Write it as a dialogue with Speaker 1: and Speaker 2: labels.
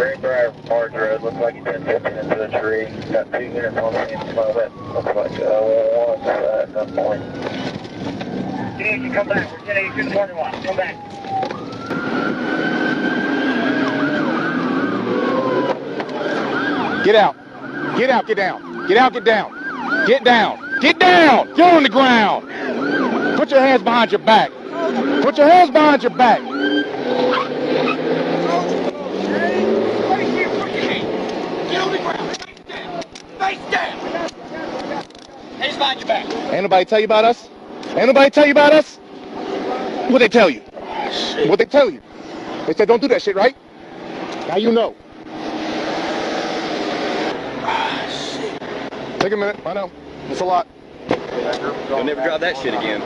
Speaker 1: Greenbrier Forge Road, looks like he's been tipping into the tree. Got 2 units on scene at the moment. Looks like one's at that point. You can come back. We're getting you to the morning watch. Come back.
Speaker 2: Get out. Get out, get down. Get out, get down. Get down. Get down. Get on the ground. Put your hands behind your back. Put your hands behind your back.
Speaker 3: Get on the ground. Face down. Hands behind your back.
Speaker 2: Ain't nobody tell you about us? Ain't nobody tell you about us? What they tell you? What they tell you? They said don't do that shit, right? Now you know. Take a minute. I know. It's a lot.
Speaker 4: You'll never drive that shit again.